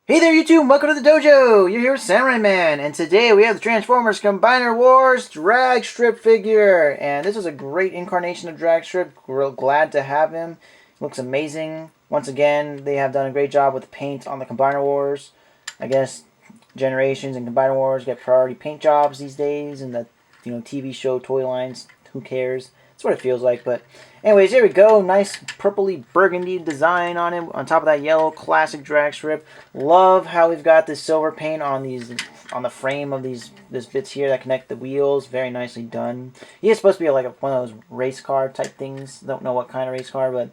Hey there YouTube, welcome to the dojo! You're here with Samurai Man, and today we have the Transformers Combiner Wars Dragstrip figure. And this is a great incarnation of Dragstrip. Real glad to have him. Looks amazing. Once again, they have done a great job with the paint on the Combiner Wars. I guess Generations and Combiner Wars get priority paint jobs these days, and the TV show toy lines, who cares? That's what it feels like. But anyways, here we go. Nice purpley burgundy design on him. On top of that yellow classic drag strip. Love how we've got this silver paint on the frame of this bits here that connect the wheels. Very nicely done. He is supposed to be like one of those race car type things. Don't know what kind of race car, but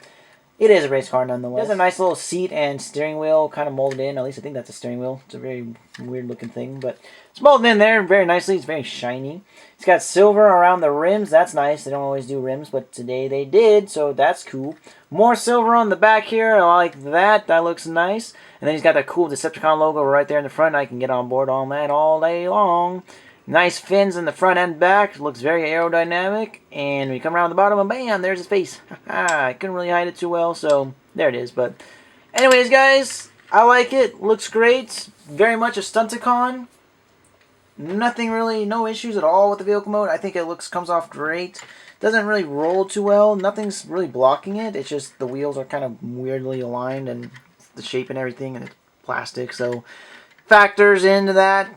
it is a race car nonetheless. It has a nice little seat and steering wheel kind of molded in. At least I think that's a steering wheel. It's a very weird looking thing, but it's molded in there very nicely. It's very shiny. It's got silver around the rims. That's nice. They don't always do rims, but today they did, so that's cool. More silver on the back here. I like that. That looks nice. And then he's got that cool Decepticon logo right there in the front. I can get on board on that all day long. Nice fins in the front and back. Looks very aerodynamic. And we come around the bottom and bam, there's his face. I couldn't really hide it too well, so there it is. But anyways, guys, I like it. Looks great. Very much a Stunticon. Nothing really, no issues at all with the vehicle mode. I think it comes off great. Doesn't really roll too well. Nothing's really blocking it. It's just the wheels are kind of weirdly aligned and the shape and everything, and it's plastic, so factors into that.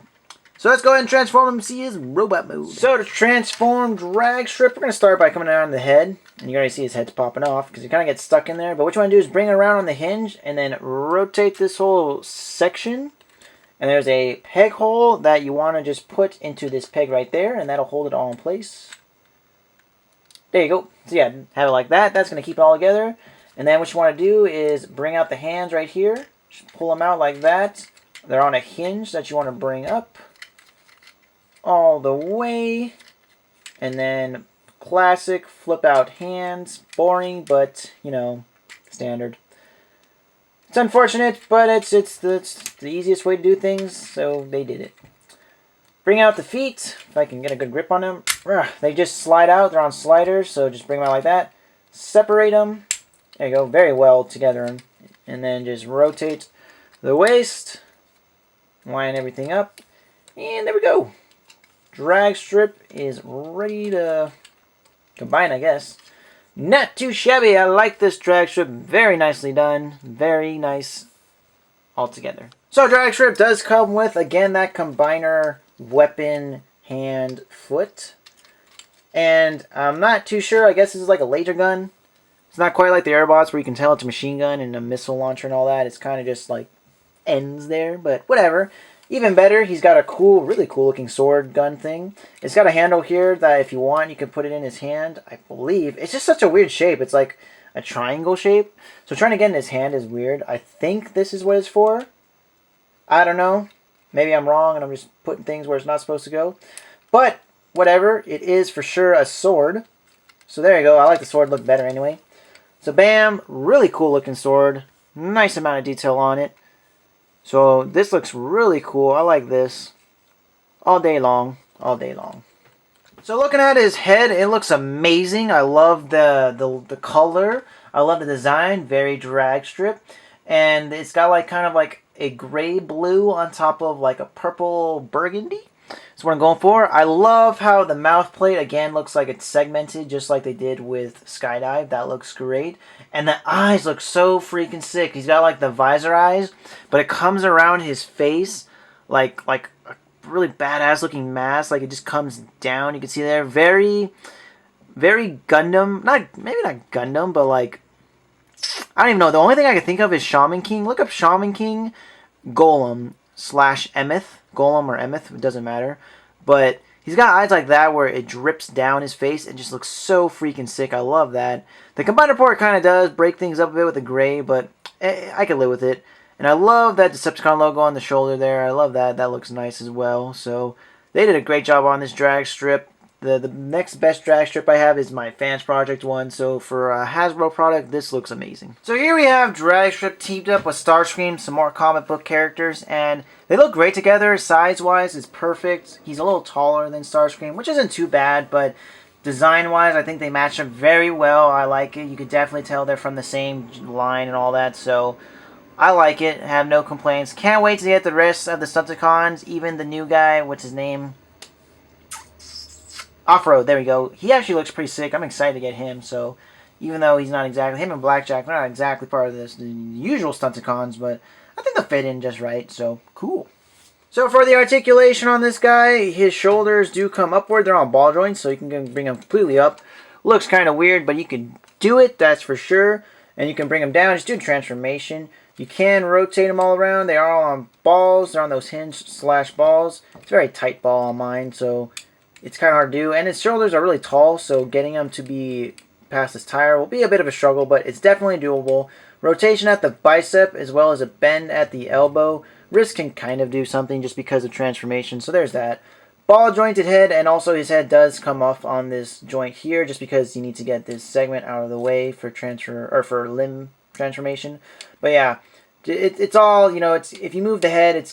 So let's go ahead and transform him and see his robot mode. So to transform Dragstrip, we're going to start by coming around the head. And you already see his head's popping off because he kind of gets stuck in there. But what you want to do is bring it around on the hinge and then rotate this whole section. And there's a peg hole that you want to just put into this peg right there. And that'll hold it all in place. There you go. So yeah, have it like that. That's going to keep it all together. And then what you want to do is bring out the hands right here. Just pull them out like that. They're on a hinge that you want to bring up all the way, and then classic flip out hands. Boring, but standard. It's unfortunate, but it's the easiest way to do things, so they did it. Bring out the feet. If I can get a good grip on them, they just slide out. They're on sliders, so just bring them out like that. Separate them. There you go, very well together, and then just rotate the waist, line everything up, and there we go. Dragstrip is ready to combine, I guess. Not too shabby. I like this Dragstrip. Very nicely done. Very nice altogether. So Dragstrip does come with, again, that combiner weapon, hand, foot. And I'm not too sure. I guess this is like a laser gun. It's not quite like the Airbots where you can tell it's a machine gun and a missile launcher and all that. It's kind of just like ends there, but whatever. Even better, he's got a cool, really cool looking sword gun thing. It's got a handle here that if you want, you can put it in his hand, I believe. It's just such a weird shape. It's like a triangle shape. So trying to get in his hand is weird. I think this is what it's for. I don't know. Maybe I'm wrong and I'm just putting things where it's not supposed to go. But whatever, it is for sure a sword. So there you go. I like the sword look better anyway. So bam, really cool looking sword. Nice amount of detail on it. So this looks really cool. I like this. All day long. All day long. So looking at his head, it looks amazing. I love the color. I love the design. Very Dragstrip. And it's got like kind of like a gray blue on top of like a purple burgundy. That's what I'm going for. I love how the mouth plate, again, looks like it's segmented just like they did with Skydive. That looks great. And the eyes look so freaking sick. He's got like the visor eyes, but it comes around his face like a really badass looking mask. Like it just comes down. You can see there. Very, very Gundam. Maybe not Gundam, but like, I don't even know. The only thing I can think of is Shaman King. Look up Shaman King Golem / Emeth. Golem or Emeth, it doesn't matter. But he's got eyes like that where it drips down his face and just looks so freaking sick. I love that. The combiner port kind of does break things up a bit with the gray, but I can live with it. And I love that Decepticon logo on the shoulder there. I love that. That looks nice as well. So they did a great job on this drag strip. The next best drag strip I have is my Fans Project one. So for a Hasbro product, this looks amazing. So here we have Dragstrip teamed up with Starscream, some more comic book characters, and they look great together. Size-wise, it's perfect. He's a little taller than Starscream, which isn't too bad, but design-wise, I think they match up very well. I like it. You could definitely tell they're from the same line and all that. So I like it. Have no complaints. Can't wait to get the rest of the Stunticons. Even the new guy. What's his name? Off-Road. There we go. He actually looks pretty sick. I'm excited to get him. So, even though he's not exactly... Him and Blackjack, they're not exactly part of the usual Stunticons. But I think they'll fit in just right. So, cool. So, for the articulation on this guy, his shoulders do come upward. They're on ball joints. So, you can bring them completely up. Looks kind of weird, but you can do it. That's for sure. And you can bring them down. Just do the transformation. You can rotate them all around. They are all on balls. They're on those hinge/balls. It's a very tight ball on mine, so it's kind of hard to do. And his shoulders are really tall, so getting them to be past this tire will be a bit of a struggle, but it's definitely doable. Rotation at the bicep as well as a bend at the elbow. Wrist can kind of do something just because of transformation, so there's that. Ball jointed head, and also his head does come off on this joint here just because you need to get this segment out of the way for for limb transformation. But yeah, it's all, you know, it's if you move the head, that's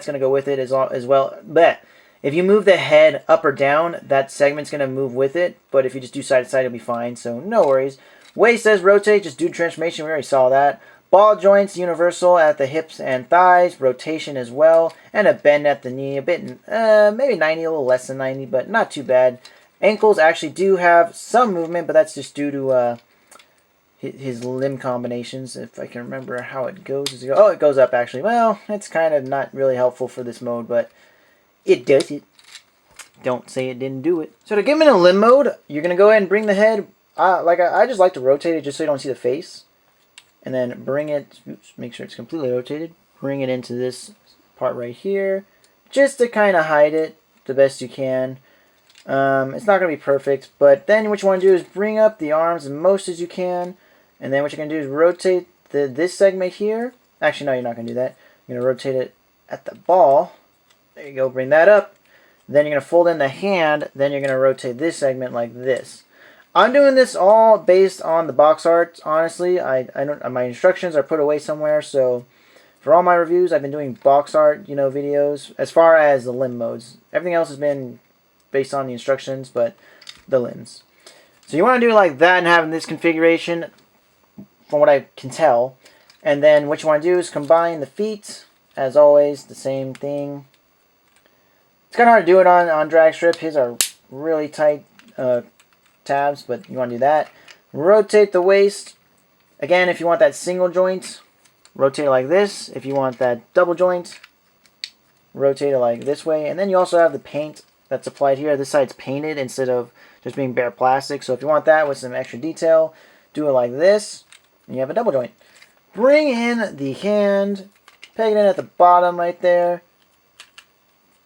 gonna go with it as well. But if you move the head up or down, that segment's gonna move with it. But if you just do side to side, it'll be fine. So no worries. Waist says rotate, just do transformation. We already saw that. Ball joints universal at the hips and thighs, rotation as well, and a bend at the knee. A bit, maybe 90, a little less than 90, but not too bad. Ankles actually do have some movement, but that's just due to his limb combinations. If I can remember how it goes. Oh, it goes up actually. Well, it's kind of not really helpful for this mode, but it does it. Don't say it didn't do it. So to get him in a limb mode, you're going to go ahead and bring the head, I just like to rotate it just so you don't see the face. And then bring it, oops, make sure it's completely rotated. Bring it into this part right here, just to kind of hide it the best you can. It's not going to be perfect, but then what you want to do is bring up the arms as most as you can. And then what you're going to do is rotate this segment here. Actually, no, you're not going to do that. You're going to rotate it at the ball. There you go, bring that up. Then you're going to fold in the hand. Then you're going to rotate this segment like this. I'm doing this all based on the box art, honestly. I don't, my instructions are put away somewhere, so for all my reviews, I've been doing box art, videos, as far as the limb modes. Everything else has been based on the instructions, but the limbs. So you want to do it like that and having this configuration, from what I can tell. And then what you want to do is combine the feet, as always, the same thing. It's kind of hard to do it on Dragstrip. His are really tight tabs, but you want to do that. Rotate the waist. Again, if you want that single joint, rotate it like this. If you want that double joint, rotate it like this way. And then you also have the paint that's applied here. This side's painted instead of just being bare plastic. So if you want that with some extra detail, do it like this, and you have a double joint. Bring in the hand, peg it in at the bottom right there.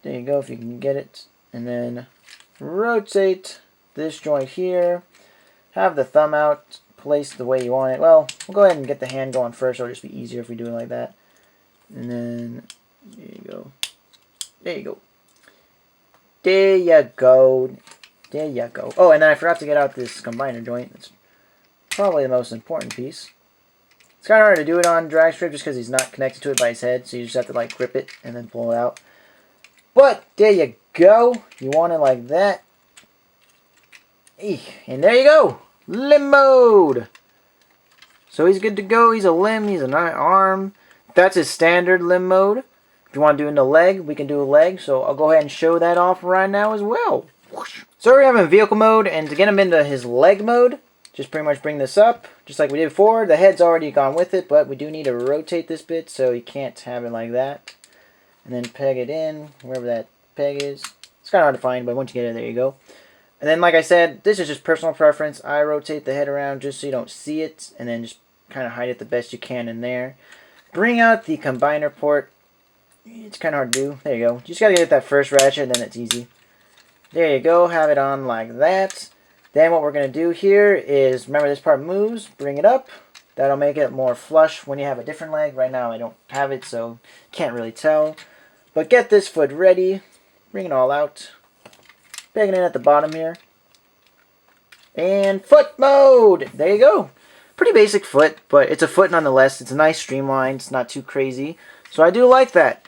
There you go, if you can get it. And then rotate this joint here. Have the thumb out, placed the way you want it. Well, we'll go ahead and get the hand going first. It'll just be easier if we do it like that. And then, there you go. There you go. There you go. There you go. Oh, and then I forgot to get out this combiner joint. It's probably the most important piece. It's kind of hard to do it on Dragstrip just because he's not connected to it by his head. So you just have to like grip it and then pull it out. But there you go. You want it like that. And there you go. Limb mode. So he's good to go. He's a limb. He's an arm. That's his standard limb mode. If you want to do it in the leg, we can do a leg. So I'll go ahead and show that off right now as well. So we're having vehicle mode. And to get him into his leg mode, just pretty much bring this up. Just like we did before. The head's already gone with it. But we do need to rotate this bit. So you can't have it like that. And then peg it in. Wherever that peg is. It's kind of hard to find. But once you get it, there you go. And then, like I said, this is just personal preference. I rotate the head around just so you don't see it. And then just kind of hide it the best you can in there. Bring out the combiner port. It's kind of hard to do. There you go. You just got to get that first ratchet and then it's easy. There you go. Have it on like that. Then what we're going to do here is, remember this part moves. Bring it up. That'll make it more flush when you have a different leg. Right now I don't have it, so can't really tell. But get this foot ready. Bring it all out. Pegging in at the bottom here. And foot mode! There you go. Pretty basic foot, but it's a foot nonetheless. It's a nice streamline. It's not too crazy. So I do like that.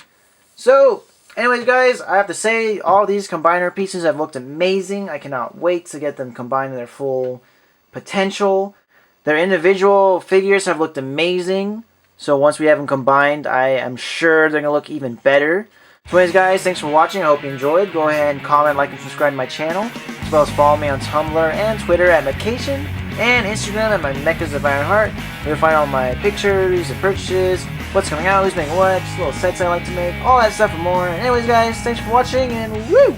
So, anyways guys, I have to say all these combiner pieces have looked amazing. I cannot wait to get them combined to their full potential. Their individual figures have looked amazing. So once we have them combined, I am sure they're going to look even better. So anyways, guys, thanks for watching. I hope you enjoyed. Go ahead and comment, like, and subscribe to my channel. As well as follow me on Tumblr and Twitter at Mecation. And Instagram at my Mechas of Ironheart. You'll find all my pictures and purchases, what's coming out, who's making what, just little sets I like to make, all that stuff and more. Anyways, guys, thanks for watching, and woo!